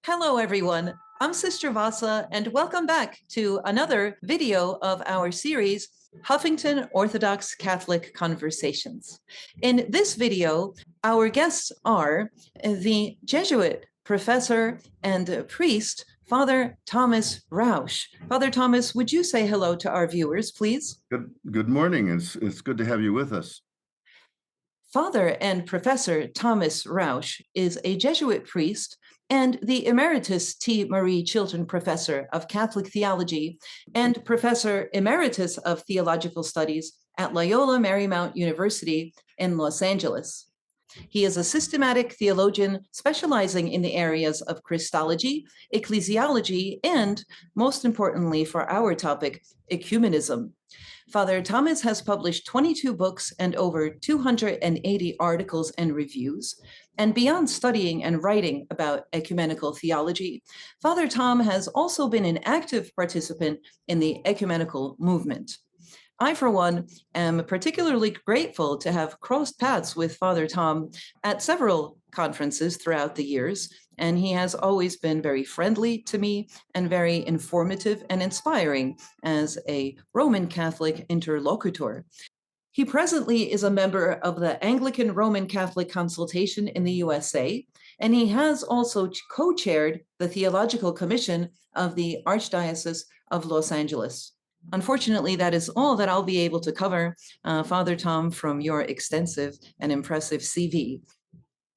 Hello, everyone. I'm Sister Vassa, and welcome back to another video of our series, Huffington Orthodox-Catholic Conversations. In this video, our guests are the Jesuit professor and priest, Father Thomas Rausch. Father Thomas, would you say hello to our viewers, please? Good morning. It's good to have you with us. Father and Professor Thomas Rausch is a Jesuit priest and the Emeritus T. Marie Chilton Professor of Catholic Theology and Professor Emeritus of Theological Studies at Loyola Marymount University in Los Angeles. He is a systematic theologian specializing in the areas of Christology, ecclesiology, and, most importantly for our topic, ecumenism. Father Thomas has published 22 books and over 280 articles and reviews. And beyond studying and writing about ecumenical theology, Father Tom has also been an active participant in the ecumenical movement. I, for one, am particularly grateful to have crossed paths with Father Tom at several conferences throughout the years, and he has always been very friendly to me and very informative and inspiring as a Roman Catholic interlocutor. He presently is a member of the Anglican Roman Catholic Consultation in the USA, and he has also co-chaired the Theological Commission of the Archdiocese of Los Angeles. Unfortunately, that is all that I'll be able to cover, Father Tom, from your extensive and impressive CV.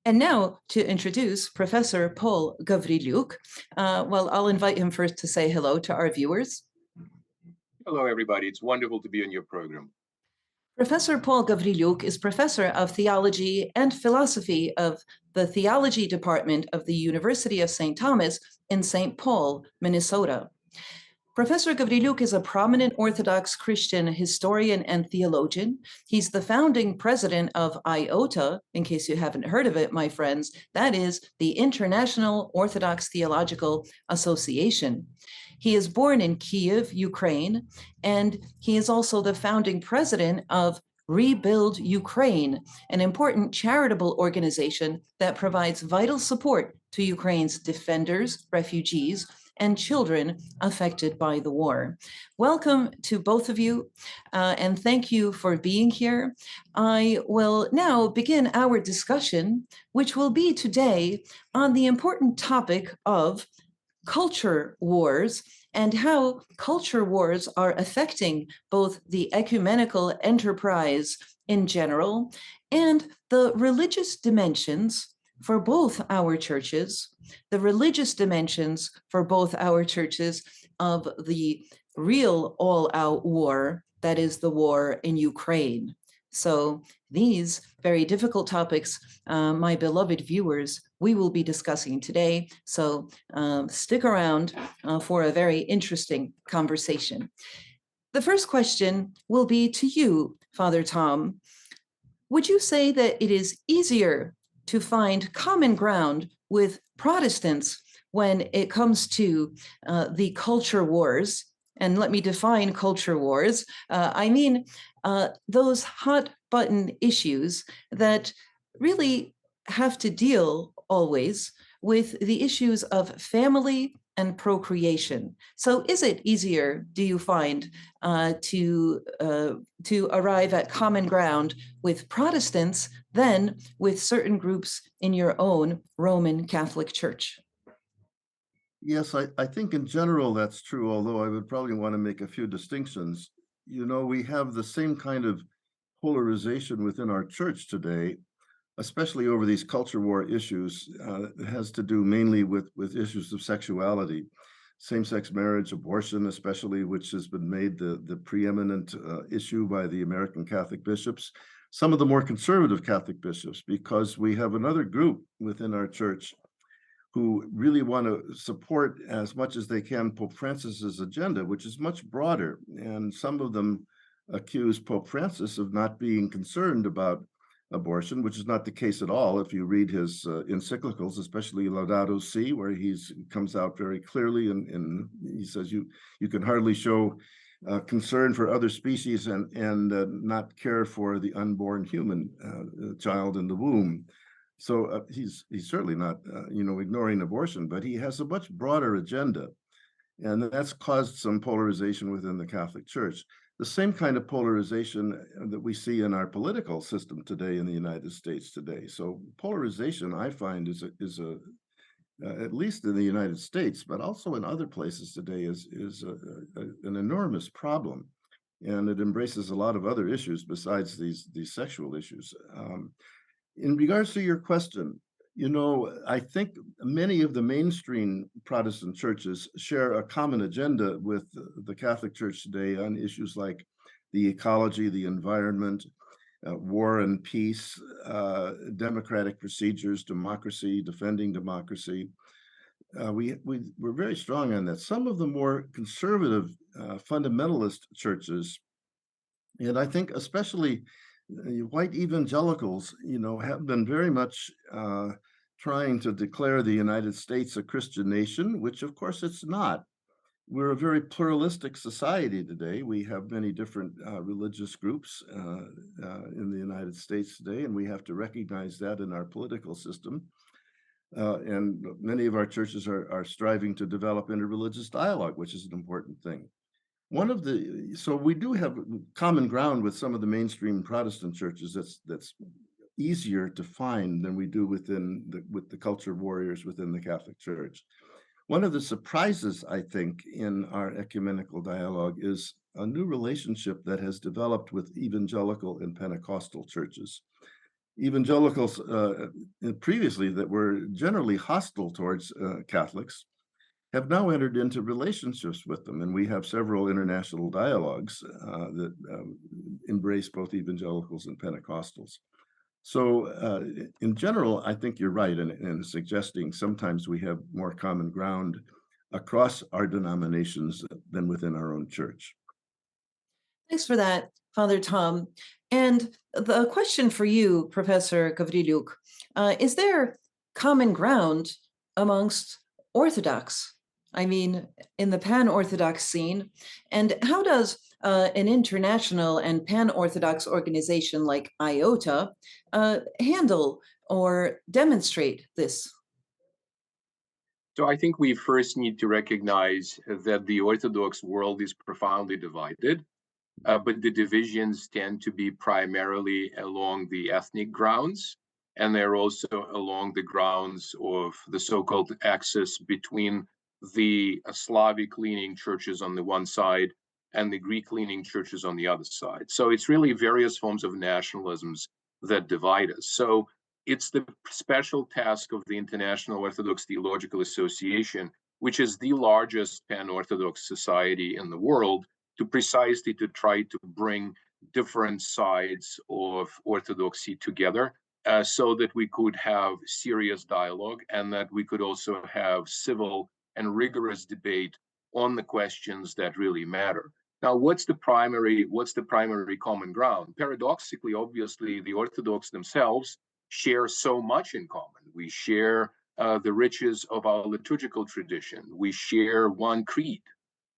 And now to introduce Professor Paul Gavrilyuk. I'll invite him first to say hello to our viewers. Hello, everybody. It's wonderful to be on your program. Professor Paul Gavrilyuk is professor of theology and philosophy of the theology department of the University of St. Thomas in St. Paul, Minnesota. Professor Gavrilyuk is a prominent Orthodox Christian historian and theologian. He's the founding president of IOTA, in case you haven't heard of it, my friends. That is the International Orthodox Theological Association. He is born in Kiev, Ukraine, and he is also the founding president of Rebuild Ukraine, an important charitable organization that provides vital support to Ukraine's defenders, refugees, and children affected by the war. Welcome to both of you, and thank you for being here. I will now begin our discussion, which will be today on the important topic of culture wars and how culture wars are affecting both the ecumenical enterprise in general and the religious dimensions for both our churches, the religious dimensions for both our churches of the real all-out war, that is the war in Ukraine. So these very difficult topics, my beloved viewers, we will be discussing today. So stick around for a very interesting conversation. The first question will be to you, Father Tom. Would you say that it is easier to find common ground with Protestants when it comes to the culture wars? And let me define culture wars. I mean those hot button issues that really have to deal always with the issues of family and procreation. So is it easier, do you find, to arrive at common ground with Protestants than with certain groups in your own Roman Catholic Church? Yes, I think in general that's true, although I would probably want to make a few distinctions. You know, we have the same kind of polarization within our church today, especially over these culture war issues. It has to do mainly with issues of sexuality, same-sex marriage, abortion, especially, which has been made the preeminent issue by the American Catholic bishops, some of the more conservative Catholic bishops, because we have another group within our church who really want to support as much as they can Pope Francis's agenda, which is much broader. And some of them accuse Pope Francis of not being concerned about abortion, which is not the case at all. If you read his encyclicals, especially Laudato Si, where he comes out very clearly and he says you can hardly show concern for other species and not care for the unborn human child in the womb. So he's certainly not, ignoring abortion, but he has a much broader agenda. And that's caused some polarization within the Catholic Church. The same kind of polarization that we see in our political system today in the United States today. So polarization, I find, is at least in the United States, but also in other places today, is an enormous problem, and it embraces a lot of other issues besides these sexual issues. In regards to your question, I think many of the mainstream Protestant churches share a common agenda with the Catholic Church today on issues like the ecology, the environment, war and peace, democratic procedures, democracy, defending democracy. We're very strong on that. Some of the more conservative fundamentalist churches, and I think especially white evangelicals, have been very much trying to declare the United States a Christian nation, which of course it's not. We're a very pluralistic society today. We have many different religious groups in the United States today, and we have to recognize that in our political system. And many of our churches are striving to develop interreligious dialogue, which is an important thing. So we do have common ground with some of the mainstream Protestant churches that's easier to find than we do with the culture warriors within the Catholic Church. One of the surprises, I think, in our ecumenical dialogue is a new relationship that has developed with evangelical and Pentecostal churches. Evangelicals previously that were generally hostile towards Catholics have now entered into relationships with them, and we have several international dialogues that embrace both evangelicals and Pentecostals. So in general, I think you're right in suggesting sometimes we have more common ground across our denominations than within our own church. Thanks for that, Father Tom. And the question for you, Professor Gavrilyuk, is there common ground amongst Orthodox? I mean, in the pan-Orthodox scene, and how does an international and pan-Orthodox organization like IOTA handle or demonstrate this? So I think we first need to recognize that the Orthodox world is profoundly divided, but the divisions tend to be primarily along the ethnic grounds, and they're also along the grounds of the so-called axis between the Slavic-leaning churches on the one side and the Greek-leaning churches on the other side. So it's really various forms of nationalisms that divide us. So it's the special task of the International Orthodox Theological Association, which is the largest pan-Orthodox society in the world, to precisely to try to bring different sides of Orthodoxy together so that we could have serious dialogue and that we could also have civil and rigorous debate on the questions that really matter. Now, what's the primary common ground? Paradoxically, obviously, the Orthodox themselves share so much in common. We share the riches of our liturgical tradition. We share one creed.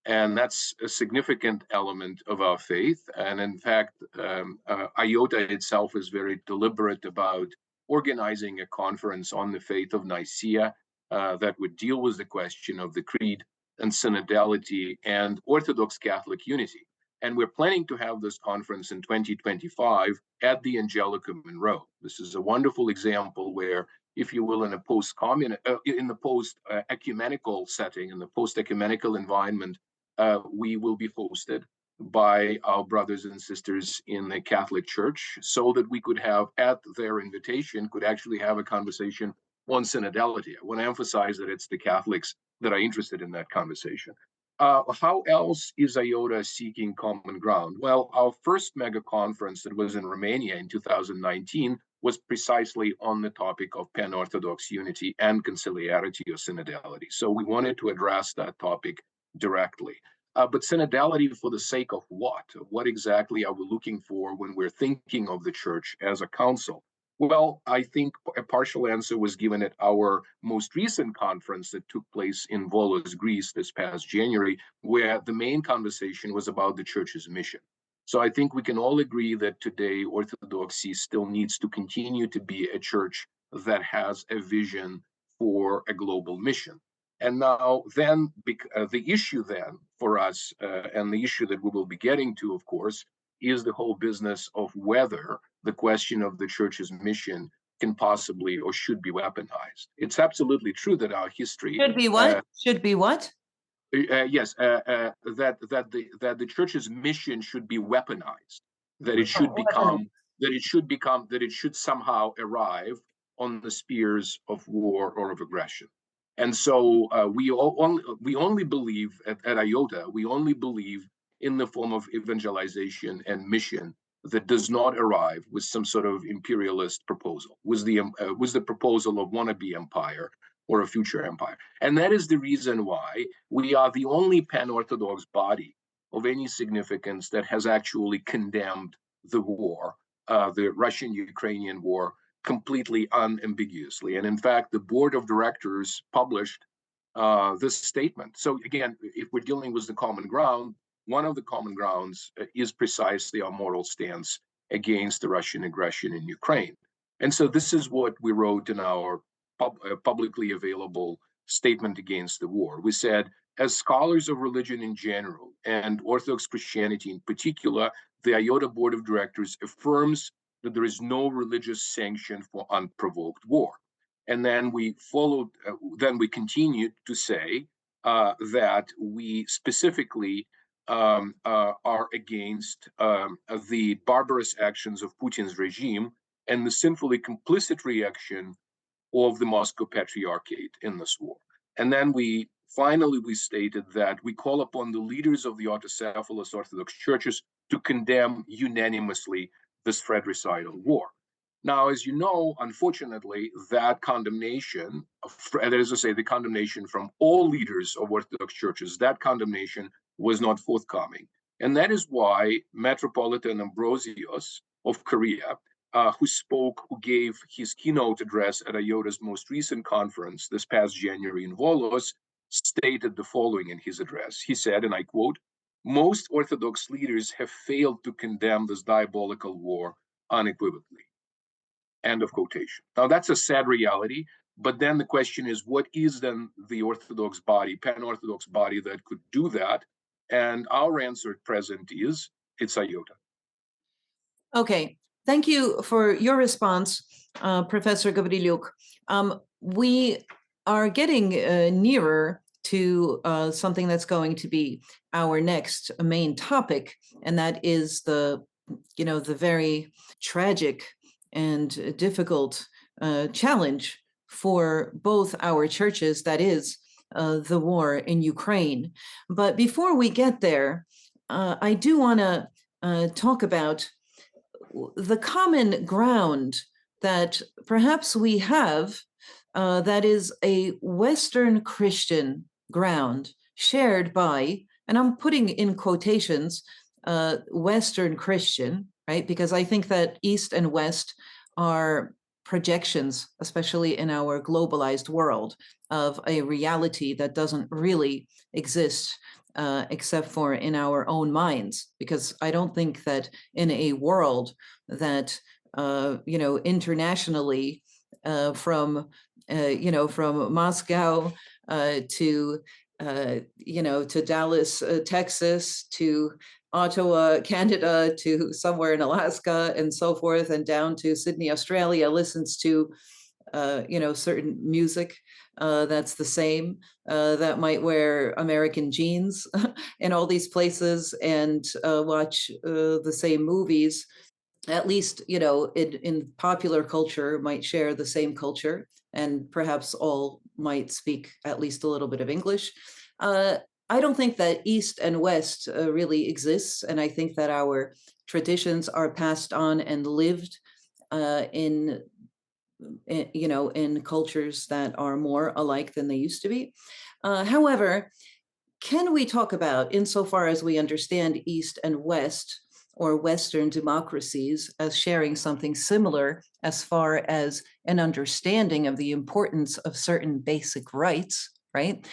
And that's a significant element of our faith. And in fact, IOTA itself is very deliberate about organizing a conference on the faith of Nicaea that would deal with the question of the creed and synodality and Orthodox-Catholic unity. And we're planning to have this conference in 2025 at the Angelicum in Rome. This is a wonderful example where, if you will, in the post-ecumenical setting, in the post-ecumenical environment, we will be hosted by our brothers and sisters in the Catholic Church so that we could have, at their invitation, could actually have a conversation on synodality. I want to emphasize that it's the Catholics that are interested in that conversation. How else is IOTA seeking common ground? Well, our first mega conference that was in Romania in 2019 was precisely on the topic of pan-Orthodox unity and conciliarity or synodality. So we wanted to address that topic directly. But synodality for the sake of what? What exactly are we looking for when we're thinking of the church as a council? Well, I think a partial answer was given at our most recent conference that took place in Volos, Greece this past January, where the main conversation was about the church's mission. So I think we can all agree that today Orthodoxy still needs to continue to be a church that has a vision for a global mission. And now then, the issue then for us, and the issue that we will be getting to, of course, is the whole business of whether the question of the church's mission can possibly or should be weaponized. It's absolutely true that our history Should be what? Should be what? yes, that the church's mission should be weaponized, that it should become, that it should somehow arrive on the spears of war or of aggression. And so we only believe at IOTA, we only believe in the form of evangelization and mission that does not arrive with some sort of imperialist proposal, was the proposal of wannabe empire or a future empire. And that is the reason why we are the only pan-Orthodox body of any significance that has actually condemned the war, the Russian-Ukrainian war, completely unambiguously. And in fact, the board of directors published this statement. So again, if we're dealing with the common ground, one of the common grounds is precisely our moral stance against the Russian aggression in Ukraine. And so this is what we wrote in our publicly available statement against the war. We said, as scholars of religion in general and Orthodox Christianity in particular, the IOTA Board of Directors affirms that there is no religious sanction for unprovoked war. And then we continued to say that we specifically are against the barbarous actions of Putin's regime and the sinfully complicit reaction of the Moscow Patriarchate in this war. And then we stated that we call upon the leaders of the autocephalous Orthodox churches to condemn unanimously this fratricidal war. Now, as you know, unfortunately, that condemnation, that is to say, the condemnation from all leaders of Orthodox churches, that condemnation was not forthcoming. And that is why Metropolitan Ambrosius of Korea, who gave his keynote address at IOTA's most recent conference this past January in Volos, stated the following in his address. He said, and I quote, "Most Orthodox leaders have failed to condemn this diabolical war unequivocally." End of quotation. Now, that's a sad reality, but then the question is, what is then the Orthodox body, pan-Orthodox body that could do that? And our answer at present is, it's IOTA. Okay. Thank you for your response, Professor Gavrilyuk. We are getting nearer to something that's going to be our next main topic, and that is the very tragic and difficult challenge for both our churches, that is the war in Ukraine. But before we get there, I do want to talk about the common ground that perhaps we have, that is a Western Christian ground shared by, and I'm putting in quotations, Western Christian, right? Because I think that East and West are projections, especially in our globalized world, of a reality that doesn't really exist except for in our own minds, because I don't think that in a world that internationally, from Moscow to Dallas, Texas, to Ottawa, Canada, to somewhere in Alaska, and so forth, and down to Sydney, Australia, listens to certain music that's the same, that might wear American jeans in all these places and watch the same movies, at least, in popular culture, might share the same culture, and perhaps all might speak at least a little bit of English. I don't think that East and West really exists, and I think that our traditions are passed on and lived in cultures that are more alike than they used to be. However, can we talk about, insofar as we understand East and West, or Western democracies, as sharing something similar as far as an understanding of the importance of certain basic rights, right?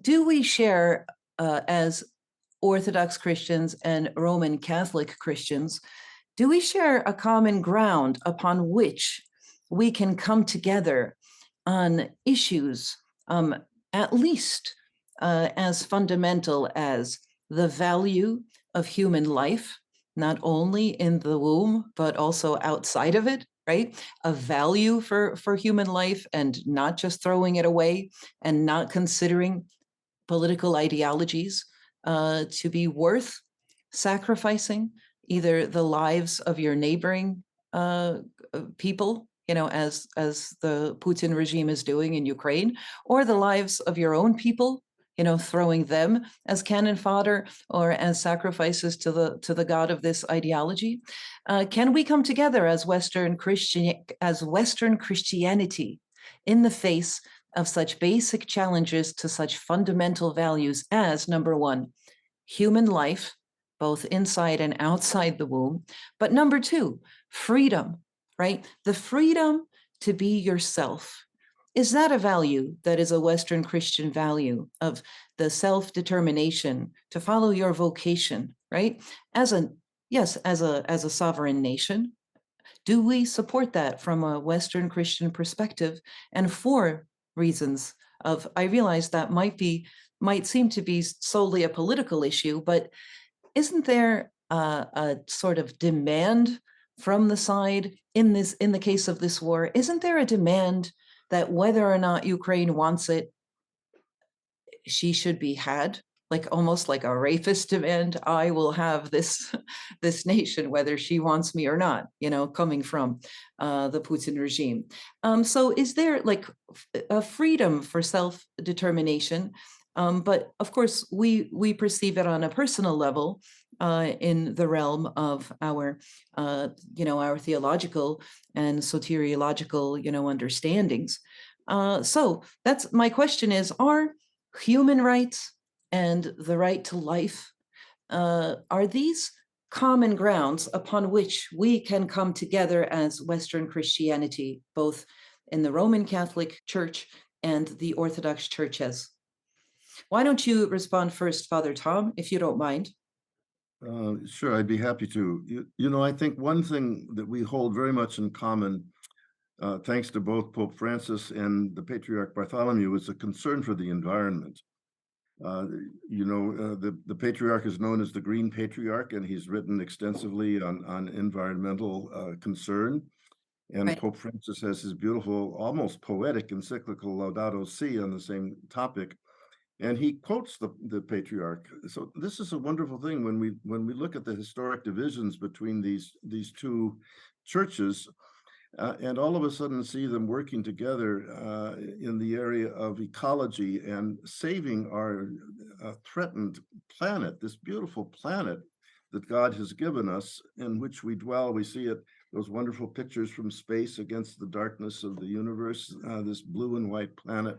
Do we share, as Orthodox Christians and Roman Catholic Christians, do we share a common ground upon which we can come together on issues at least as fundamental as the value of human life, not only in the womb, but also outside of it, right? A value for human life, and not just throwing it away and not considering political ideologies to be worth sacrificing, either the lives of your neighboring people, as the Putin regime is doing in Ukraine, or the lives of your own people, throwing them as cannon fodder or as sacrifices to the god of this ideology. Can we come together as Western Christianity in the face of such basic challenges to such fundamental values as, number one, human life, both inside and outside the womb, but number two, freedom, right? The freedom to be yourself. Is that a value that is a Western Christian value of the self-determination to follow your vocation, right? As a sovereign nation, do we support that from a Western Christian perspective? And for reasons of, I realize that might seem to be solely a political issue, but isn't there a sort of demand from the side in the case of this war? Isn't there a demand that whether or not Ukraine wants it, she should be had? Like almost like a rapist demand. I will have this nation, whether she wants me or not, coming from the Putin regime. So is there like a freedom for self-determination? But of course, we perceive it on a personal level in the realm of our theological and soteriological, understandings. So that's my question: is, are human rights and the right to life, are these common grounds upon which we can come together as Western Christianity, both in the Roman Catholic Church and the Orthodox churches? Why don't you respond first, Father Tom, if you don't mind? Sure, I'd be happy to. I think one thing that we hold very much in common, thanks to both Pope Francis and the Patriarch Bartholomew, is a concern for the environment. The Patriarch is known as the Green Patriarch, and he's written extensively on environmental concern. And Right. Pope Francis has his beautiful, almost poetic encyclical Laudato Si on the same topic. And he quotes the Patriarch. So this is a wonderful thing when we look at the historic divisions between these two churches, and all of a sudden see them working together in the area of ecology and saving our threatened planet, this beautiful planet that God has given us, in which we dwell. We see it, those wonderful pictures from space against the darkness of the universe, this blue and white planet.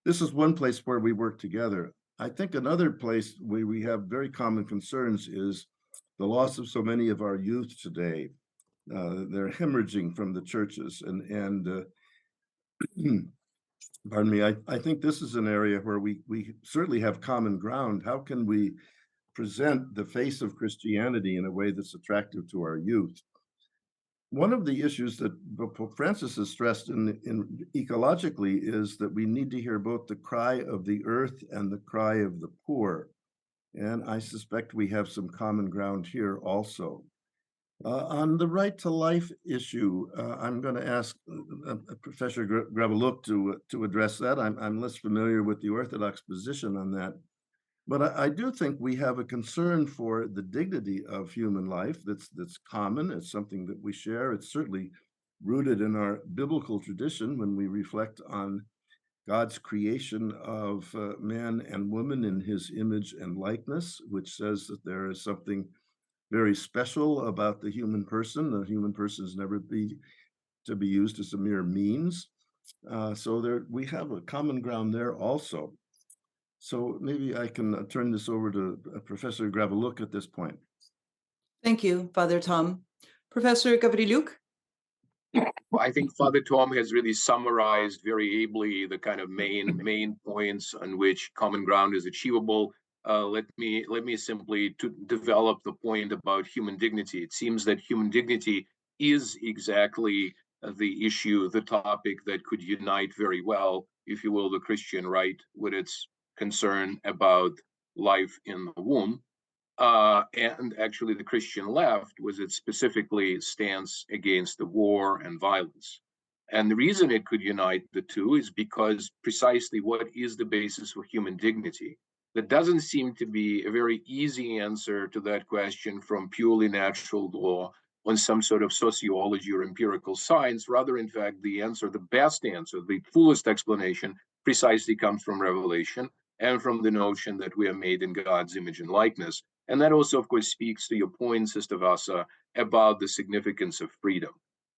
This is one place where we work together. I think another place where we have very common concerns is the loss of so many of our youth today. They're hemorrhaging from the churches, and pardon me, I think this is an area where we certainly have common ground. How can we present the face of Christianity in a way that's attractive to our youth? One of the issues that Pope Francis has stressed in ecologically is that we need to hear both the cry of the earth and the cry of the poor. And I suspect we have some common ground here also. On the right to life issue, I'm going to ask Professor Gavrilyuk to address that. I'm less familiar with the Orthodox position on that. But I do think we have a concern for the dignity of human life that's common. It's something that we share. It's certainly rooted in our biblical tradition when we reflect on God's creation of man and woman in his image and likeness, which says that there is something very special about the human person. The human person is never to be used as a mere means. So we have a common ground there also. So maybe I can turn this over to Professor Gavrilyuk at this point. Thank you, Father Tom. Professor Gavrilyuk? Well, I think Father Tom has really summarized very ably the kind of main points on which common ground is achievable. Let me simply to develop the point about human dignity. It seems that human dignity is exactly the topic that could unite very well, if you will, the Christian right with its concern about life in the womb. And actually the Christian left was its specifically stance against the war and violence. And the reason it could unite the two is because precisely what is the basis for human dignity? There doesn't seem to be a very easy answer to that question from purely natural law on some sort of sociology or empirical science. Rather, in fact, the answer, the best answer, the fullest explanation precisely comes from revelation and from the notion that we are made in God's image and likeness. And that also, of course, speaks to your point, Sister Vassa, about the significance of freedom.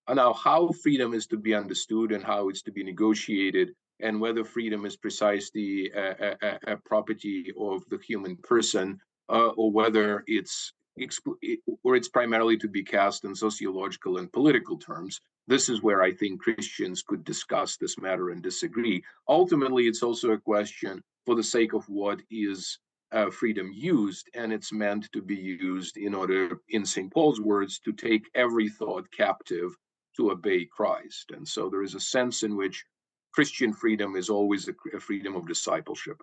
And now, how freedom is to be understood and how it's to be negotiated, and whether freedom is precisely a property of the human person, or whether it's primarily to be cast in sociological and political terms. This is where I think Christians could discuss this matter and disagree. Ultimately, it's also a question for the sake of what is freedom used, and it's meant to be used in order, in St. Paul's words, to take every thought captive to obey Christ. And so there is a sense in which Christian freedom is always a freedom of discipleship.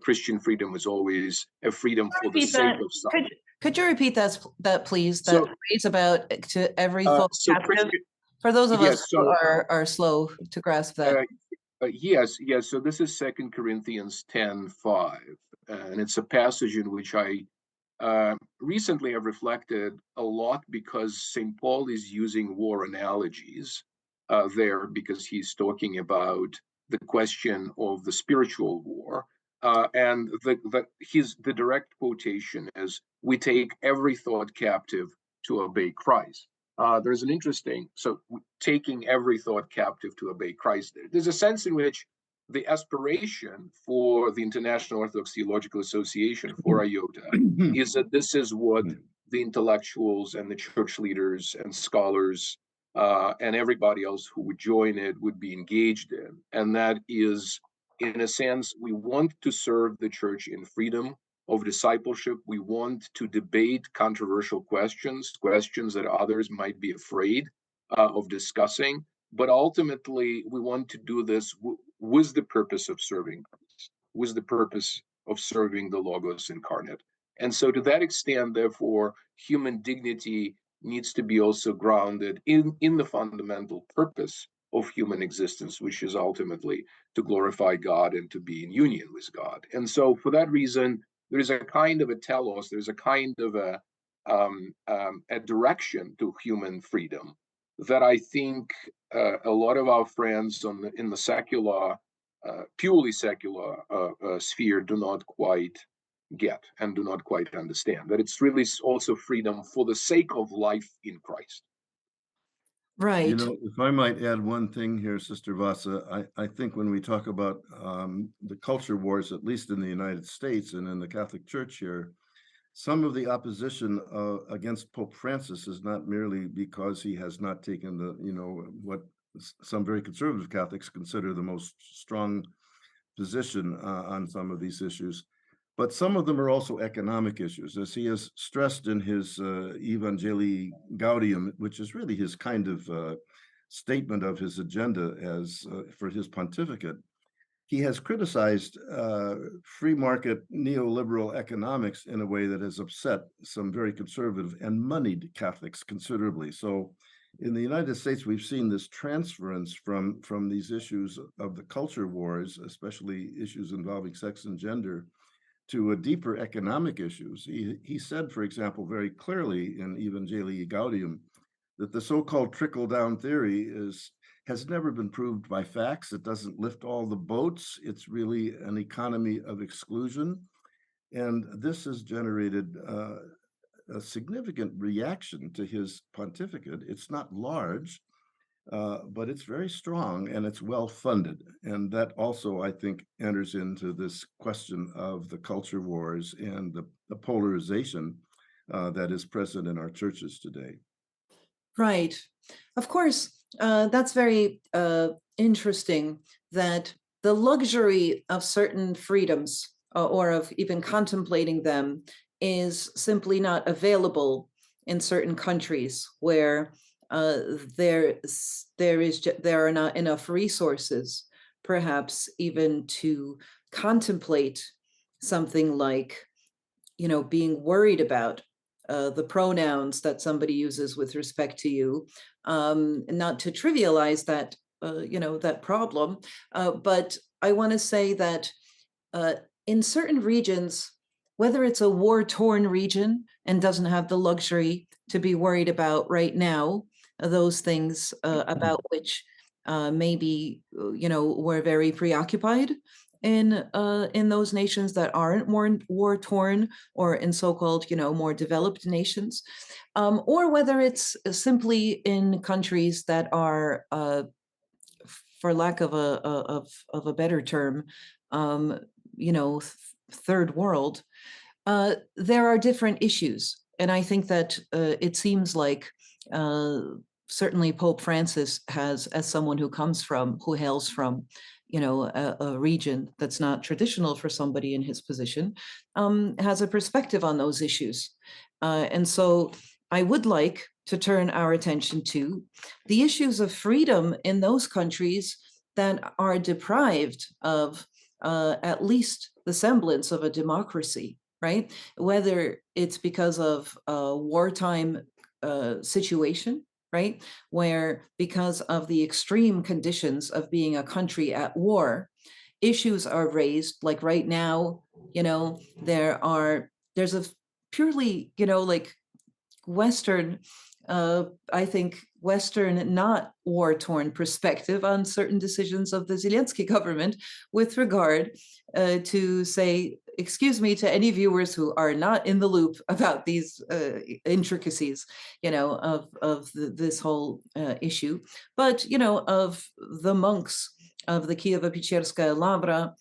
Christian freedom is always a freedom for the sake of something. Could you repeat that please? That So, phrase about to every thought captive? For those of us who are slow to grasp that. Yes. So this is 2 Corinthians 10:5, and it's a passage in which I recently have reflected a lot, because St. Paul is using war analogies there, because he's talking about the question of the spiritual war. And the direct quotation is, "We take every thought captive to obey Christ." There's an interesting, so taking every thought captive to obey Christ. There's a sense in which the aspiration for the International Orthodox Theological Association, for IOTA, is that this is what the intellectuals and the church leaders and scholars and everybody else who would join it would be engaged in. And that is, in a sense, we want to serve the church in freedom of discipleship. We want to debate controversial questions that others might be afraid of discussing. But ultimately, we want to do this with the purpose of serving Christ, with the purpose of serving the Logos incarnate. And so to that extent, therefore, human dignity needs to be also grounded in the fundamental purpose of human existence, which is ultimately to glorify God and to be in union with God. And so for that reason, there's a kind of a telos, there's a kind of a direction to human freedom that I think a lot of our friends in the secular, purely secular sphere do not quite get and do not quite understand. That it's really also freedom for the sake of life in Christ. Right. You know, if I might add one thing here, Sister Vassa, I think when we talk about the culture wars, at least in the United States and in the Catholic Church here, some of the opposition against Pope Francis is not merely because he has not taken what some very conservative Catholics consider the most strong position on some of these issues, but some of them are also economic issues, as he has stressed in his Evangelii Gaudium, which is really his kind of statement of his agenda as for his pontificate. He has criticized free market neoliberal economics in a way that has upset some very conservative and moneyed Catholics considerably. So in the United States, we've seen this transference from these issues of the culture wars, especially issues involving sex and gender, to a deeper economic issues. He said, for example, very clearly in Evangelii Gaudium, that the so-called trickle-down theory has never been proved by facts. It doesn't lift all the boats. It's really an economy of exclusion. And this has generated a significant reaction to his pontificate. It's not large, but it's very strong and it's well funded. And that also, I think, enters into this question of the culture wars and the polarization that is present in our churches today. Right. Of course, that's very interesting that the luxury of certain freedoms or of even contemplating them is simply not available in certain countries where there are not enough resources, perhaps even to contemplate something like, being worried about the pronouns that somebody uses with respect to you, not to trivialize that, that problem, but I want to say that uh, in certain regions, whether it's a war-torn region and doesn't have the luxury to be worried about right now, those things about which maybe we're very preoccupied in those nations that aren't war-torn, or in so-called more developed nations, or whether it's simply in countries that are for lack of a better term, um, third world, there are different issues. And I think that it seems like certainly Pope Francis has, as someone who hails from, a region that's not traditional for somebody in his position, has a perspective on those issues. And so I would like to turn our attention to the issues of freedom in those countries that are deprived of at least the semblance of a democracy, right? Whether it's because of a wartime situation, right? Where because of the extreme conditions of being a country at war, issues are raised. Like right now, there's a purely, like Western, I think, Western, not war-torn perspective on certain decisions of the Zelensky government with regard to, say, excuse me, to any viewers who are not in the loop about these intricacies, of this whole issue, but, of the monks of the Kievo-Pecherskaya Lavra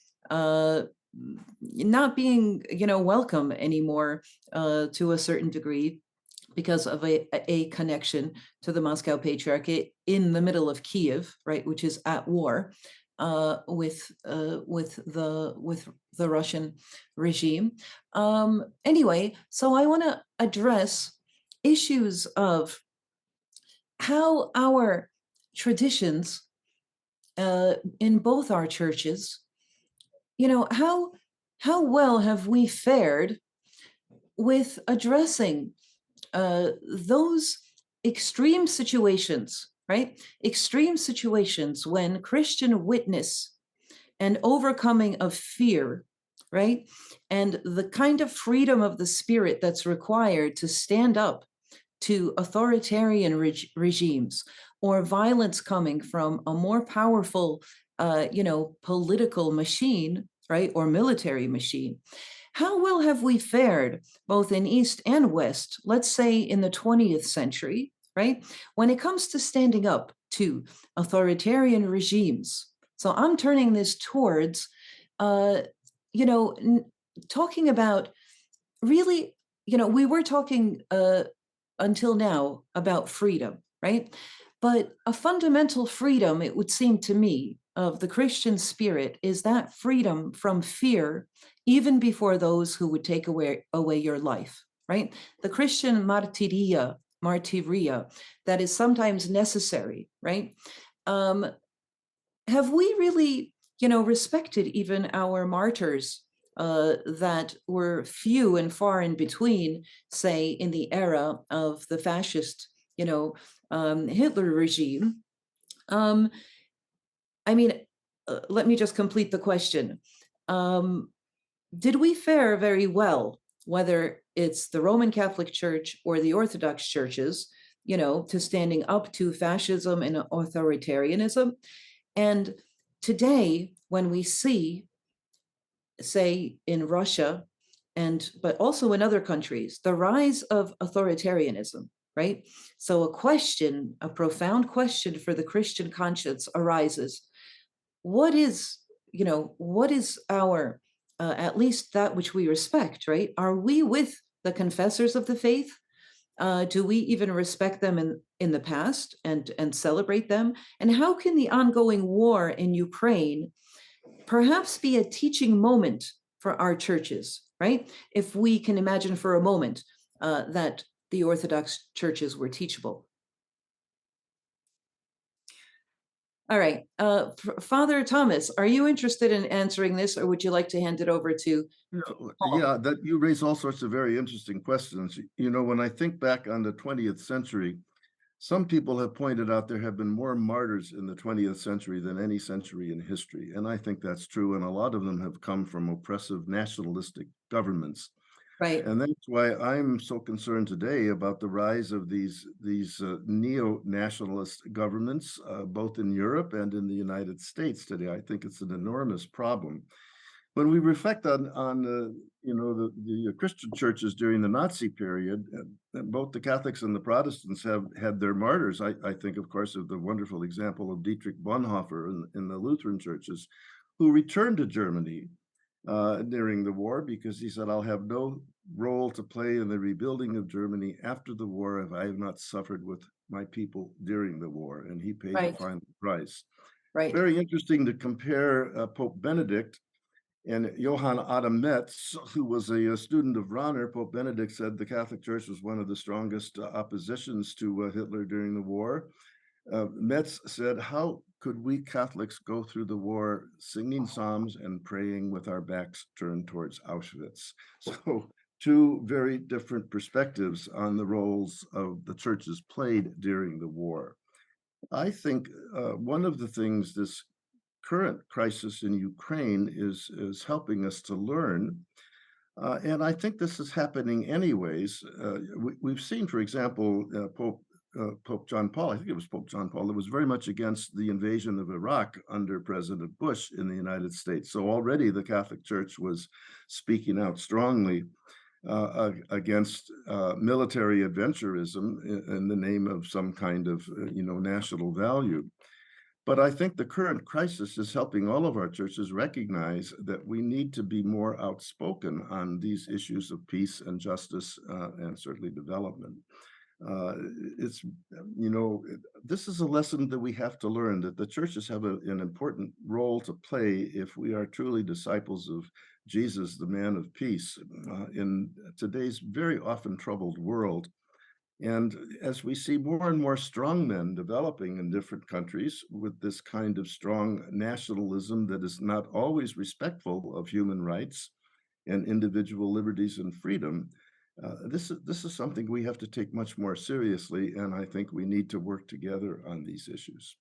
not being, welcome anymore to a certain degree, because of a connection to the Moscow Patriarchate in the middle of Kiev, right, which is at war with the Russian regime. Anyway, so I want to address issues of how our traditions in both our churches, how well have we fared with addressing those extreme situations, right? Extreme situations when Christian witness and overcoming of fear, right? And the kind of freedom of the spirit that's required to stand up to authoritarian regimes, or violence coming from a more powerful, political machine, right? Or military machine. How well have we fared, both in East and West, let's say in the 20th century, right? When it comes to standing up to authoritarian regimes. So I'm turning this towards, talking about really, we were talking until now about freedom, right? But a fundamental freedom, it would seem to me, of the Christian spirit is that freedom from fear, even before those who would take away your life, right? The Christian martyria, that is sometimes necessary, right? Have we really, respected even our martyrs that were few and far in between, say, in the era of the fascist, Hitler regime? I mean, let me just complete the question. Did we fare very well, whether it's the Roman Catholic Church or the Orthodox churches, to standing up to fascism and authoritarianism? And today, when we see, say, in Russia, but also in other countries, the rise of authoritarianism, right? So a profound question for the Christian conscience arises. What is our, at least that which we respect, right? Are we with the confessors of the faith? Do we even respect them in the past and celebrate them? And how can the ongoing war in Ukraine perhaps be a teaching moment for our churches, right? If we can imagine for a moment that the Orthodox churches were teachable. All right. Father Thomas, are you interested in answering this, or would you like to hand it over to Paul? Yeah, that you raise all sorts of very interesting questions. You know, when I think back on the 20th century, some people have pointed out there have been more martyrs in the 20th century than any century in history. And I think that's true. And a lot of them have come from oppressive nationalistic governments. Right. And that's why I'm so concerned today about the rise of these neo-nationalist governments, both in Europe and in the United States today. I think it's an enormous problem. When we reflect on you know, the Christian churches during the Nazi period, both the Catholics and the Protestants have had their martyrs. I think, of course, of the wonderful example of Dietrich Bonhoeffer in the Lutheran churches, who returned to Germany during the war because he said, "I'll have no role to play in the rebuilding of Germany after the war if I have not suffered with my people during the war," and he paid the Right. final price. Right. Very interesting to compare Pope Benedict and Johann Adam Metz, who was a student of Rahner. Pope Benedict said the Catholic Church was one of the strongest oppositions to Hitler during the war. Metz said, "How could we Catholics go through the war singing psalms and praying with our backs turned towards Auschwitz?" So two very different perspectives on the roles of the churches played during the war. I think one of the things this current crisis in Ukraine is helping us to learn. And I think this is happening anyways. We've seen, for example, Pope John Paul, I think it was Pope John Paul, that was very much against the invasion of Iraq under President Bush in the United States. So already the Catholic Church was speaking out strongly against military adventurism in the name of some kind of, you know, national value. But I think the current crisis is helping all of our churches recognize that we need to be more outspoken on these issues of peace and justice and certainly development. It's, you know, this is a lesson that we have to learn, that the churches have an important role to play if we are truly disciples of Jesus, the man of peace, in today's very often troubled world. And as we see more and more strong men developing in different countries with this kind of strong nationalism that is not always respectful of human rights and individual liberties and freedom, this is something we have to take much more seriously. And I think we need to work together on these issues.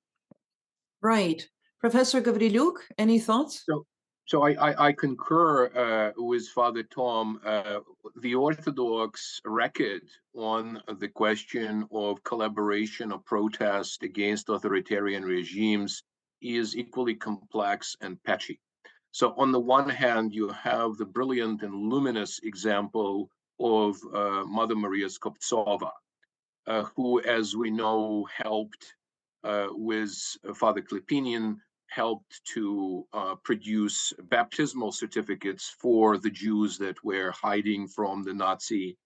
Right. Professor Gavrilyuk, any thoughts? So I concur with Father Tom. The Orthodox record on the question of collaboration or protest against authoritarian regimes is equally complex and patchy. So on the one hand, you have the brilliant and luminous example of Mother Maria Skoptsova, who, as we know, helped with Father Klepinin, helped to produce baptismal certificates for the Jews that were hiding from the Nazi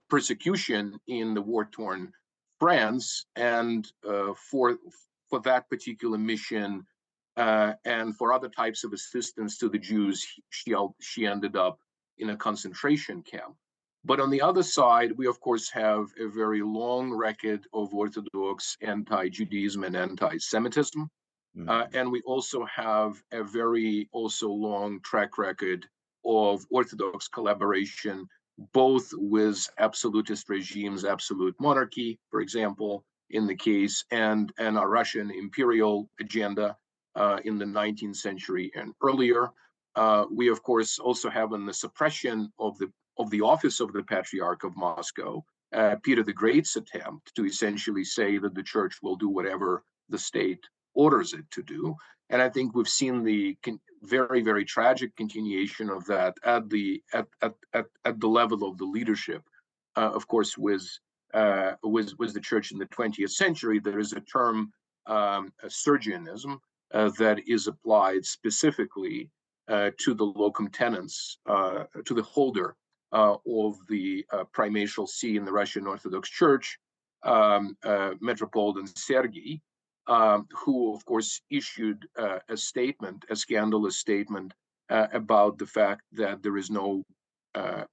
persecution in the war-torn France. And for that particular mission and for other types of assistance to the Jews, she ended up in a concentration camp. But on the other side, we of course have a very long record of Orthodox anti-Judaism and anti-Semitism. And we also have a very long track record of Orthodox collaboration, both with absolutist regimes, absolute monarchy, for example, in the case, and a Russian imperial agenda in the 19th century and earlier. We of course also have in the suppression of the office of the Patriarch of Moscow, Peter the Great's attempt to essentially say that the church will do whatever the state orders it to do. And I think we've seen the very, very tragic continuation of that at the level of the leadership. Of course, with the church in the 20th century, there is a term, Sergianism, that is applied specifically to the locum tenens, to the holder of the primatial see in the Russian Orthodox Church, Metropolitan Sergei, who, of course, issued a statement, a scandalous statement about the fact that there is no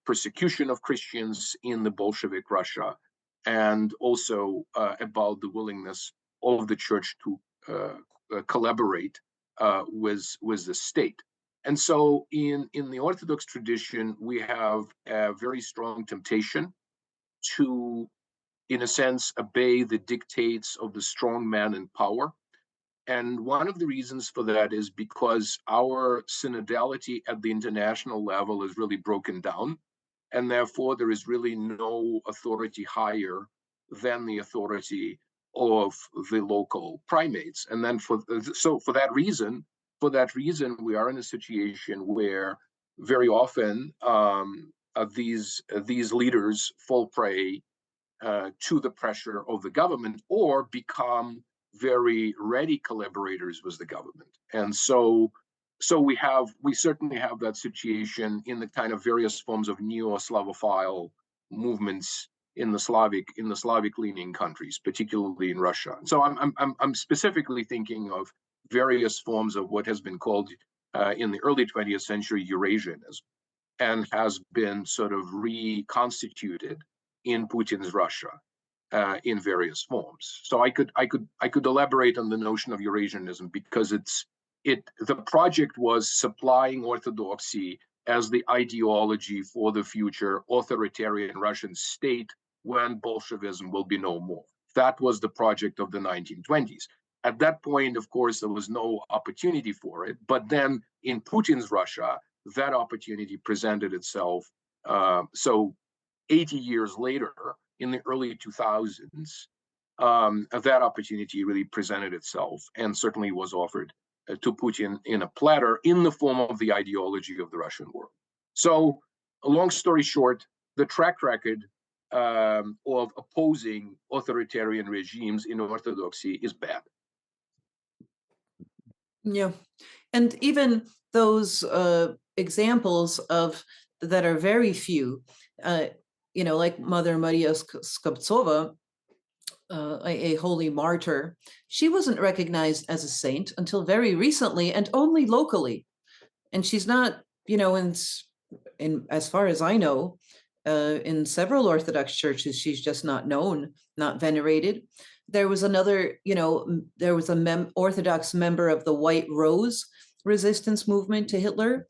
persecution of Christians in the Bolshevik Russia, and also about the willingness of the church to collaborate with the state. And so in the Orthodox tradition, we have a very strong temptation to, in a sense, obey the dictates of the strong man in power. And one of the reasons for that is because our synodality at the international level is really broken down. And therefore, there is really no authority higher than the authority of the local primates. And then for that reason, we are in a situation where very often these leaders fall prey to the pressure of the government or become very ready collaborators with the government. And so we certainly have that situation in the kind of various forms of neo-Slavophile movements in the Slavic leaning countries, particularly in Russia. So I'm specifically thinking of various forms of what has been called in the early 20th century Eurasianism, and has been sort of reconstituted in Putin's Russia in various forms. So I could elaborate on the notion of Eurasianism, because the project was supplying Orthodoxy as the ideology for the future authoritarian Russian state when Bolshevism will be no more. That was the project of the 1920s. At that point, of course, there was no opportunity for it. But then in Putin's Russia, that opportunity presented itself. So 80 years later, in the early 2000s, that opportunity really presented itself and certainly was offered to Putin in a platter in the form of the ideology of the Russian world. So, a long story short, the track record of opposing authoritarian regimes in Orthodoxy is bad. Yeah. And even those examples of that are very few, like Mother Maria Skobtsova, a holy martyr, she wasn't recognized as a saint until very recently and only locally. And she's not, in as far as I know, in several Orthodox churches, she's just not known, not venerated. There was another, there was a Orthodox member of the White Rose resistance movement to Hitler.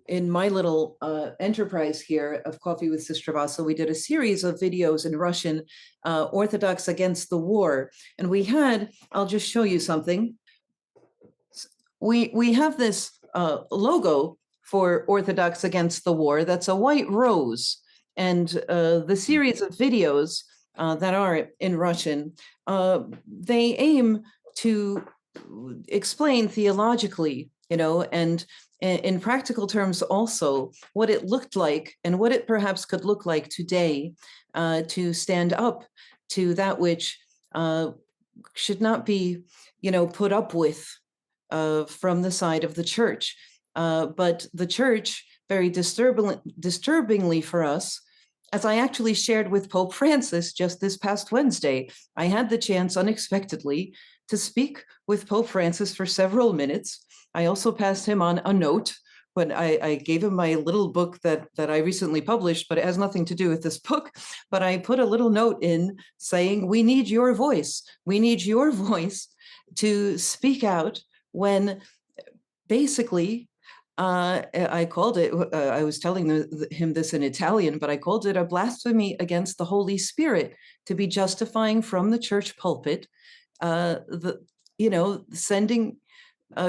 In my little enterprise here of Coffee with Sister Vassa, we did a series of videos in Russian, Orthodox Against the War. And we had, I'll just show you something. We have this logo for Orthodox Against the War that's a white rose. And the series of videos that are in Russian, they aim to explain theologically, and in practical terms also, what it looked like and what it perhaps could look like today to stand up to that which should not be, put up with from the side of the church. But the church, very disturbingly for us, as I actually shared with Pope Francis just this past Wednesday, I had the chance unexpectedly to speak with Pope Francis for several minutes. I also passed him on a note when I gave him my little book that I recently published, but it has nothing to do with this book. But I put a little note in saying, we need your voice. We need your voice to speak out when basically, I called it, I was telling him this in Italian, but I called it a blasphemy against the Holy Spirit to be justifying from the church pulpit, sending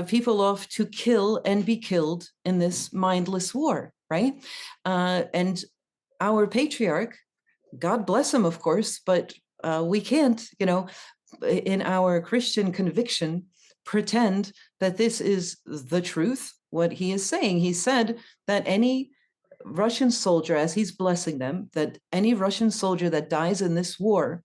people off to kill and be killed in this mindless war, right? And our patriarch, God bless him, of course, but we can't, in our Christian conviction, pretend that this is the truth, what he is saying. He said that any Russian soldier, as he's blessing them, that any Russian soldier that dies in this war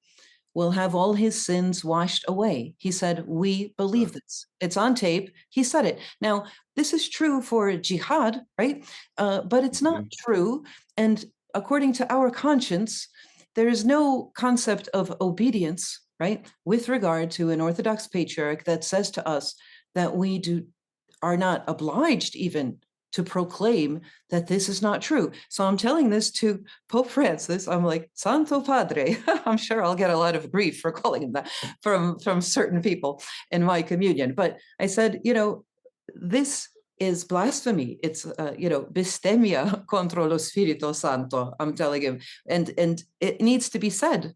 will have all his sins washed away. He said, we believe this. It's on tape. He said it. Now, this is true for jihad, right? But it's not true. And according to our conscience, there is no concept of obedience, right, with regard to an Orthodox patriarch that says to us that we are not obliged even to proclaim that this is not true. So I'm telling this to Pope Francis. I'm like, Santo Padre. I'm sure I'll get a lot of grief for calling him that from certain people in my communion. But I said, this is blasphemy. It's, bestemia contra lo Spirito Santo. I'm telling him, and it needs to be said.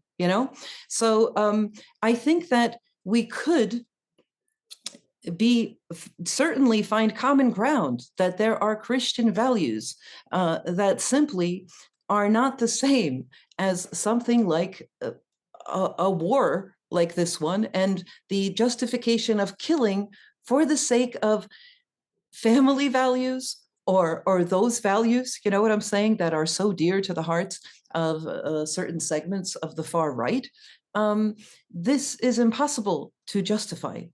So I think that we could certainly find common ground, that there are Christian values that simply are not the same as something like a war like this one, and the justification of killing for the sake of family values or those values, you know what I'm saying, that are so dear to the hearts of certain segments of the far right. This is impossible to justify.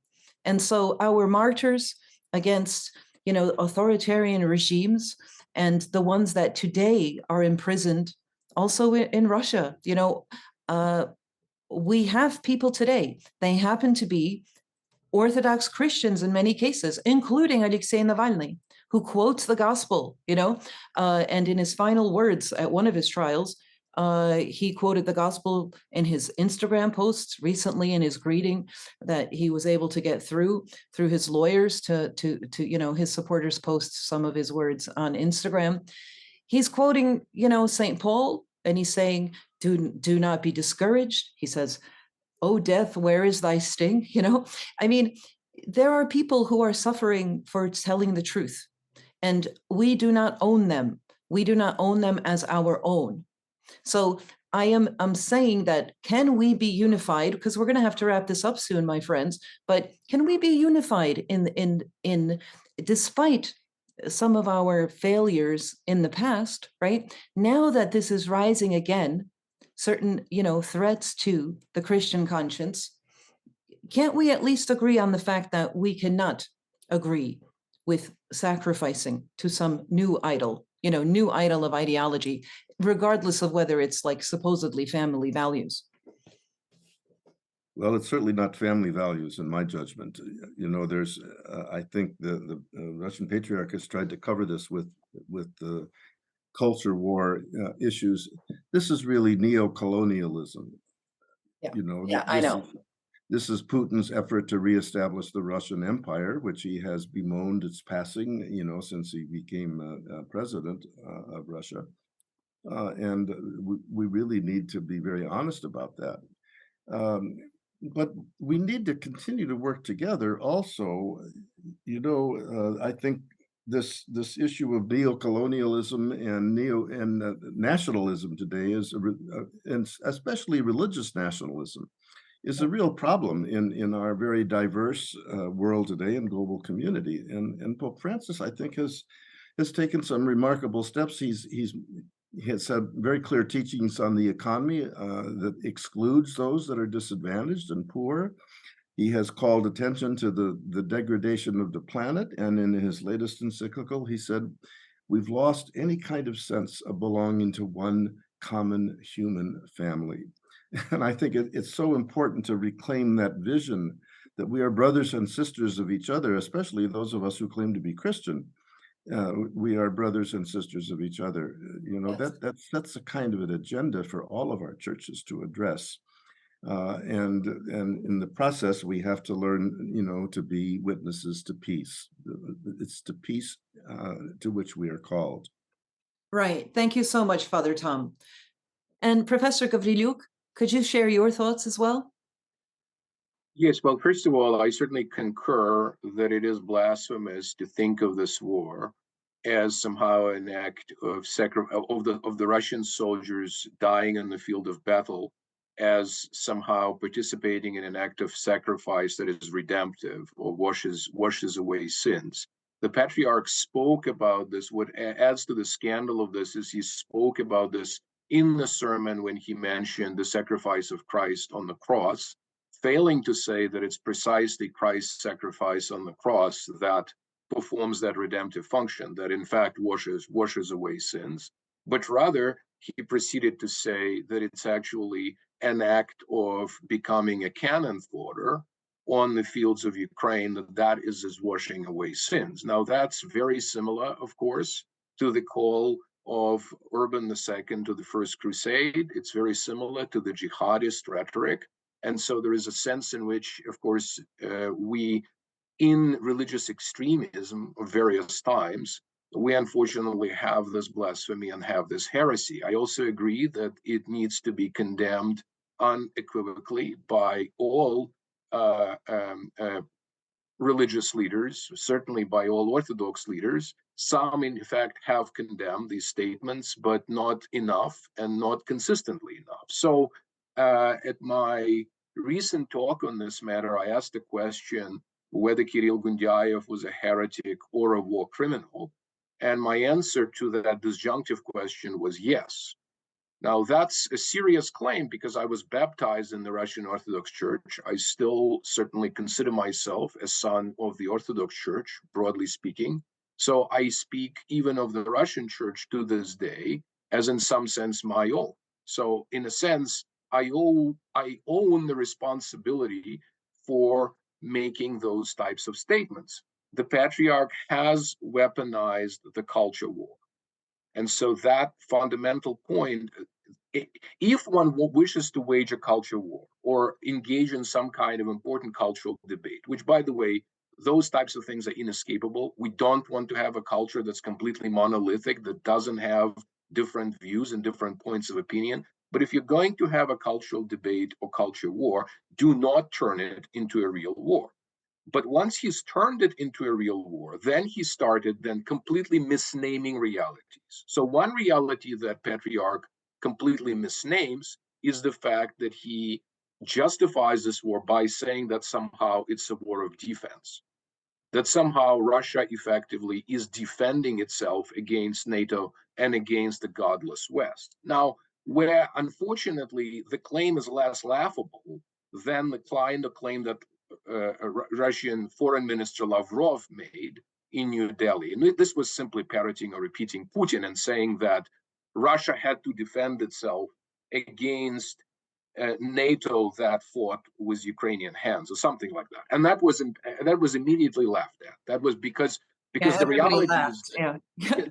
And so our martyrs against, authoritarian regimes, and the ones that today are imprisoned also in Russia, we have people today, they happen to be Orthodox Christians in many cases, including Alexei Navalny, who quotes the gospel, and in his final words at one of his trials, he quoted the gospel in his Instagram posts recently, in his greeting that he was able to get through his lawyers to his supporters post some of his words on Instagram. He's quoting, St. Paul, and he's saying, do not be discouraged. He says, "Oh, death, where is thy sting?" I mean, there are people who are suffering for telling the truth, and we do not own them. We do not own them as our own. So I'm saying that, can we be unified? Because we're going to have to wrap this up soon, my friends. But can we be unified in despite some of our failures in the past, right? Now that this is rising again, certain, threats to the Christian conscience, can't we at least agree on the fact that we cannot agree with sacrificing to some new idol, new idol of ideology, regardless of whether it's like supposedly family values? Well, it's certainly not family values in my judgment. There's, I think the Russian Patriarch has tried to cover this with the culture war issues. This is really neo-colonialism. Yeah, I know. This is Putin's effort to reestablish the Russian Empire, which he has bemoaned its passing, since he became president of Russia. And we really need to be very honest about that. But we need to continue to work together also. I think this issue of neo-colonialism and nationalism today and especially religious nationalism is a real problem in our very diverse world today and global community. And Pope Francis, I think, has taken some remarkable steps. He has had very clear teachings on the economy that excludes those that are disadvantaged and poor. He has called attention to the degradation of the planet. And in his latest encyclical, he said, we've lost any kind of sense of belonging to one common human family. And I think it's so important to reclaim that vision that we are brothers and sisters of each other, especially those of us who claim to be Christian. We are brothers and sisters of each other. Yes. That's a kind of an agenda for all of our churches to address. And in the process, we have to learn, to be witnesses to peace. It's to peace to which we are called. Right. Thank you so much, Father Tom. And Professor Gavrilyuk, could you share your thoughts as well? Yes, well, first of all, I certainly concur that it is blasphemous to think of this war as somehow an act of the Russian soldiers dying in the field of battle, as somehow participating in an act of sacrifice that is redemptive or washes away sins. The Patriarch spoke about this. What adds to the scandal of this is he spoke about this in the sermon when he mentioned the sacrifice of Christ on the cross, failing to say that it's precisely Christ's sacrifice on the cross that performs that redemptive function, that in fact washes away sins. But rather, he proceeded to say that it's actually an act of becoming a cannon fodder on the fields of Ukraine, that is as washing away sins. Now, that's very similar, of course, to the call of Urban II to the First Crusade. It's very similar to the jihadist rhetoric. And so there is a sense in which, of course, we, in religious extremism of various times, we unfortunately have this blasphemy and have this heresy. I also agree that it needs to be condemned unequivocally by all religious leaders, certainly by all Orthodox leaders. Some, in fact, have condemned these statements, but not enough and not consistently enough. So at my recent talk on this matter, I asked the question whether Kirill Gundyayev was a heretic or a war criminal. And my answer to that disjunctive question was yes. Now, that's a serious claim because I was baptized in the Russian Orthodox Church. I still certainly consider myself a son of the Orthodox Church, broadly speaking. So I speak even of the Russian Church to this day as in some sense my own. So in a sense, I own the responsibility for making those types of statements. The Patriarch has weaponized the culture war. And so that fundamental point, if one wishes to wage a culture war or engage in some kind of important cultural debate, which, by the way, those types of things are inescapable. We don't want to have a culture that's completely monolithic, that doesn't have different views and different points of opinion. But if you're going to have a cultural debate or culture war, do not turn it into a real war. But once he's turned it into a real war, then he started completely misnaming realities. So one reality that Patriarch completely misnames is the fact that he justifies this war by saying that somehow it's a war of defense, that somehow Russia effectively is defending itself against NATO and against the godless West. Now, where unfortunately the claim is less laughable than the claim that Russian Foreign Minister Lavrov made in New Delhi. And this was simply parroting or repeating Putin and saying that Russia had to defend itself against NATO that fought with Ukrainian hands or something like that. And that was immediately laughed at. That was because the reality is,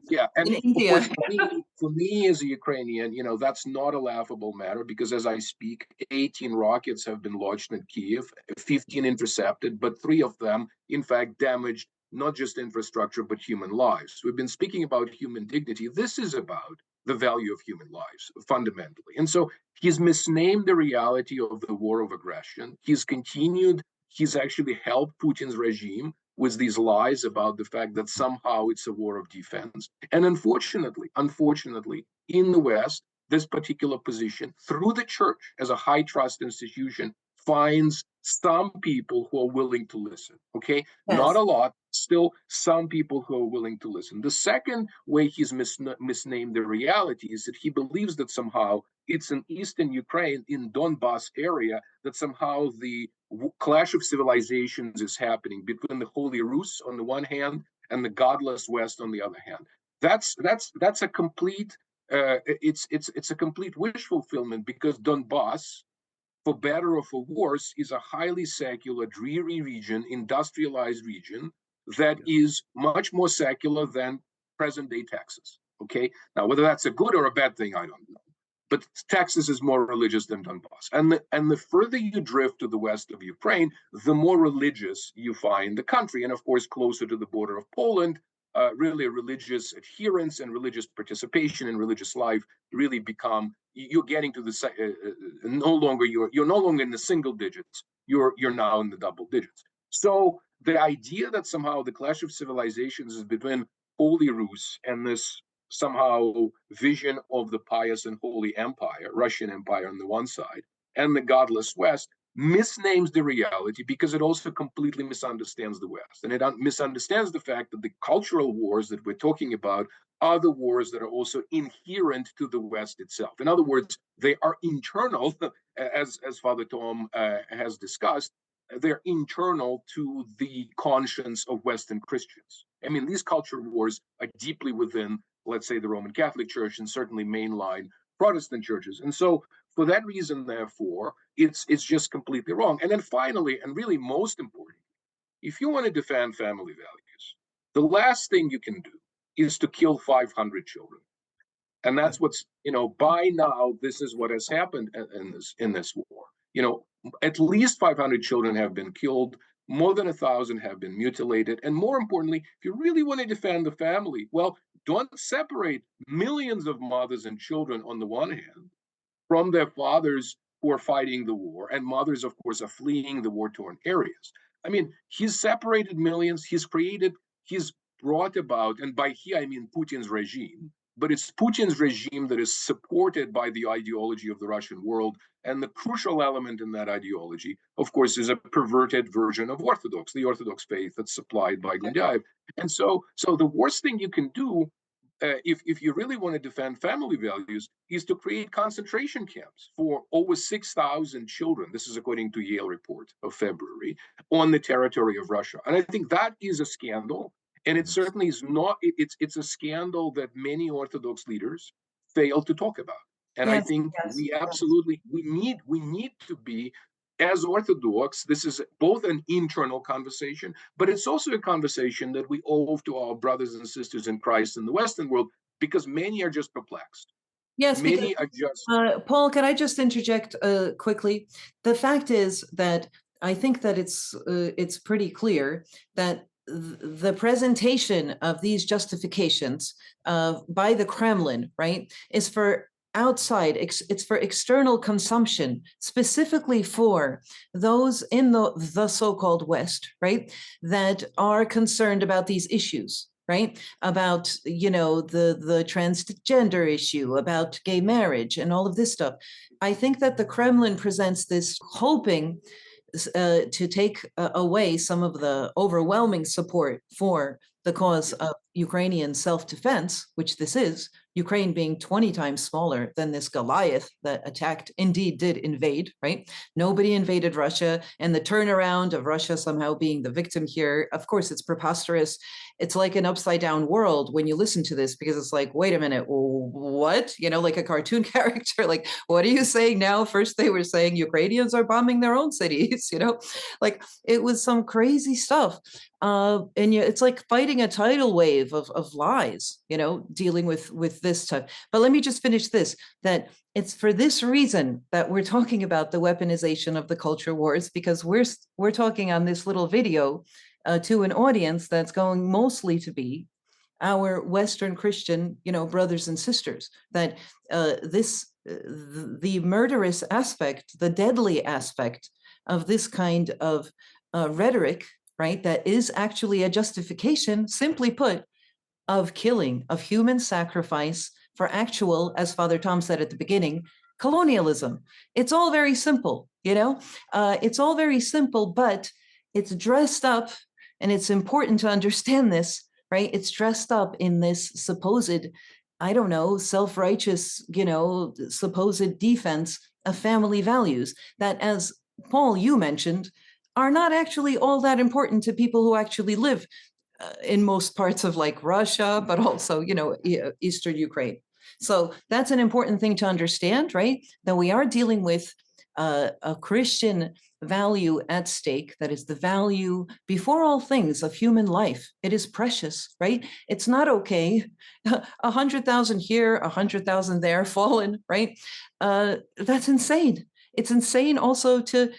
yeah. And in of India, course, for me as a Ukrainian, that's not a laughable matter because as I speak, 18 rockets have been launched in Kiev, 15 intercepted, but 3 of them, in fact, damaged not just infrastructure, but human lives. We've been speaking about human dignity. This is about the value of human lives, fundamentally. And so he's misnamed the reality of the war of aggression. He's actually helped Putin's regime with these lies about the fact that somehow it's a war of defense. And unfortunately, in the West, this particular position, through the church as a high trust institution, finds some people who are willing to listen. Okay, yes. Not a lot, still some people who are willing to listen. The second way he's misnamed the reality is that he believes that somehow it's in eastern Ukraine, in Donbas area, that somehow the clash of civilizations is happening between the Holy Rus on the one hand and the godless West on the other hand. That's a complete it's a complete wish fulfillment because Donbas, for better or for worse, is a highly secular, dreary region, industrialized region that is much more secular than present-day Texas. Okay, now whether that's a good or a bad thing, I don't know. But Texas is more religious than Donbass. And the further you drift to the west of Ukraine, the more religious you find the country. And of course, closer to the border of Poland, really religious adherence and religious participation in religious life really become, you're getting to the you're no longer in the single digits, you're now in the double digits. So the idea that somehow the clash of civilizations is between Holy Rus and this somehow vision of the pious and holy empire, Russian Empire on the one side, and the godless West, misnames the reality because it also completely misunderstands the West. And it misunderstands the fact that the cultural wars that we're talking about are the wars that are also inherent to the West itself. In other words, they are internal, as Father Tom has discussed, they're internal to the conscience of Western Christians. I mean, these cultural wars are deeply within, let's say, the Roman Catholic Church and certainly mainline Protestant churches. And so For that reason, therefore, it's just completely wrong. And then finally, and really most important, if you want to defend family values, the last thing you can do is to kill 500 children. And that's what's, by now, this is what has happened in this war. At least 500 children have been killed, more than 1,000 have been mutilated. And more importantly, if you really want to defend the family, well, don't separate millions of mothers and children on the one hand from their fathers who are fighting the war, and mothers, of course, are fleeing the war-torn areas. I mean, he's separated millions, he's brought about, and by he, I mean Putin's regime, but it's Putin's regime that is supported by the ideology of the Russian world. And the crucial element in that ideology, of course, is a perverted version of Orthodox, the Orthodox faith that's supplied by Gundyaev. And so the worst thing you can do, if you really want to defend family values, is to create concentration camps for over 6,000 children. This is according to Yale report of February, on the territory of Russia. And I think that is a scandal. And it certainly is not, it's a scandal that many Orthodox leaders fail to talk about. And I think we absolutely, we need to be, as Orthodox, this is both an internal conversation, but it's also a conversation that we owe to our brothers and sisters in Christ in the Western world, because many are just perplexed. Yes, many are just. Paul, can I just interject quickly? The fact is that I think that it's pretty clear that the presentation of these justifications by the Kremlin, right, is for outside, it's for external consumption, specifically for those in the so-called West, right, that are concerned about these issues, right, about, the transgender issue, about gay marriage and all of this stuff. I think that the Kremlin presents this hoping to take away some of the overwhelming support for the cause of Ukrainian self-defense, which this is, Ukraine being 20 times smaller than this Goliath that indeed did invade, right? Nobody invaded Russia, and the turnaround of Russia somehow being the victim here, of course, it's preposterous. It's like an upside down world when you listen to this, because it's like, wait a minute, what? Like a cartoon character, like, what are you saying now? First they were saying Ukrainians are bombing their own cities, like it was some crazy stuff. And it's like fighting a tidal wave of lies, dealing with this type. But let me just finish this, that it's for this reason that we're talking about the weaponization of the culture wars, because we're talking on this little video to an audience that's going mostly to be our Western Christian, brothers and sisters, that the murderous aspect, the deadly aspect of this kind of rhetoric, right, that is actually a justification, simply put, of killing, of human sacrifice for actual, as Father Tom said at the beginning, colonialism. It's all very simple, it's all very simple, but it's dressed up, and it's important to understand this, right? It's dressed up in this supposed, I don't know, self-righteous, supposed defense of family values that, as Paul, you mentioned, are not actually all that important to people who actually live in most parts of like Russia, but also, Eastern Ukraine. So that's an important thing to understand, right? That we are dealing with a Christian value at stake, that is the value before all things of human life. It is precious, right? It's not okay. 100,000 here, 100,000 there fallen, right? That's insane. It's insane also to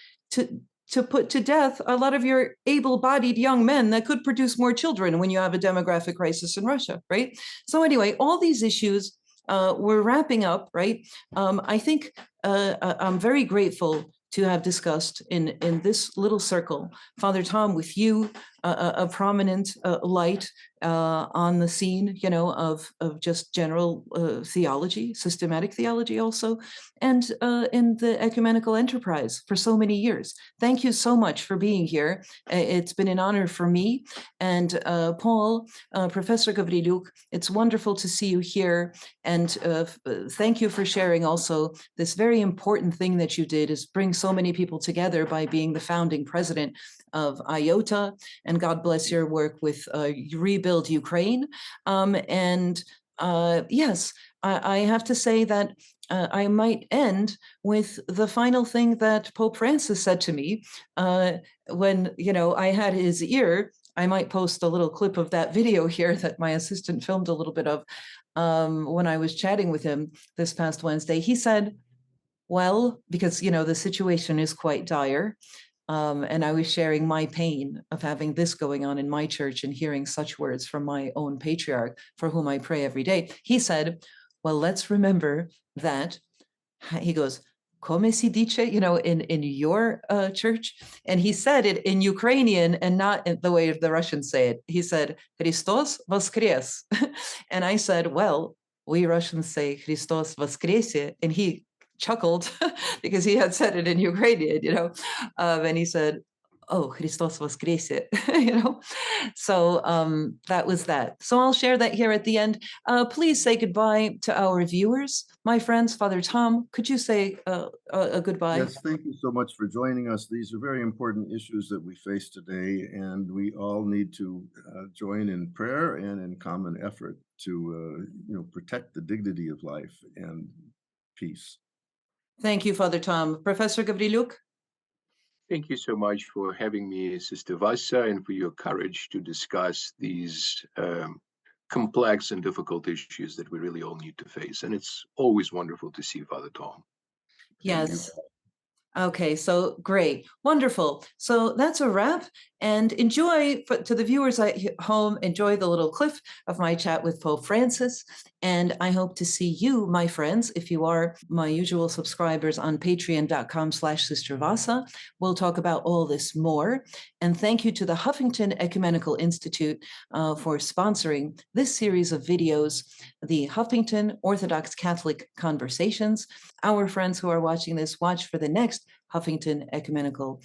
put to death a lot of your able-bodied young men that could produce more children when you have a demographic crisis in Russia, right? So anyway, all these issues, we're wrapping up, right? I think I'm very grateful to have discussed in this little circle, Father Tom, with you, a prominent light on the scene, of just general theology, systematic theology also, and in the ecumenical enterprise for so many years. Thank you so much for being here. It's been an honor for me. And Paul, Professor Gavrilyuk, it's wonderful to see you here. And thank you for sharing also this very important thing that you did, is bring so many people together by being the founding president of IOTA, and God bless your work with Rebuild Ukraine. Yes, I have to say that I might end with the final thing that Pope Francis said to me when, I had his ear. I might post a little clip of that video here that my assistant filmed a little bit of when I was chatting with him this past Wednesday. He said, well, because, the situation is quite dire. And I was sharing my pain of having this going on in my church and hearing such words from my own patriarch for whom I pray every day. He said, well, let's remember that, he goes, come si dice, in your church. And he said it in Ukrainian and not in the way the Russians say it. He said, Christos voskres. And I said, well, we Russians say Christos voskresie. And he chuckled because he had said it in Ukrainian, and he said, oh, Christos voskresie, So that was that. So I'll share that here at the end. Please say goodbye to our viewers. My friends, Father Tom, could you say a goodbye? Yes, thank you so much for joining us. These are very important issues that we face today, and we all need to join in prayer and in common effort to protect the dignity of life and peace. Thank you, Father Tom. Professor Gavrilyuk? Thank you so much for having me, Sister Vassa, and for your courage to discuss these complex and difficult issues that we really all need to face. And it's always wonderful to see Father Tom. Yes. Okay, so great, wonderful. So that's a wrap, and enjoy, to the viewers at home, enjoy the little clip of my chat with Pope Francis. And I hope to see you, my friends, if you are my usual subscribers on patreon.com/Sister Vassa. We'll talk about all this more. And thank you to the Huffington Ecumenical Institute for sponsoring this series of videos, the Huffington Orthodox-Catholic Conversations. Our friends who are watching this, watch for the next Huffington Ecumenical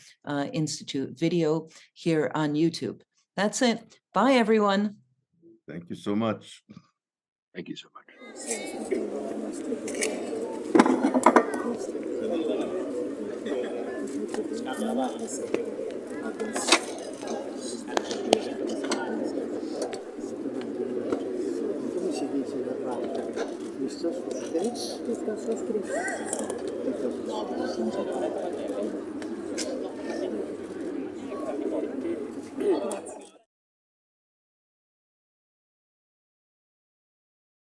Institute video here on YouTube. That's it. Bye, everyone. Thank you so much. Thank you so much. Christos voskres.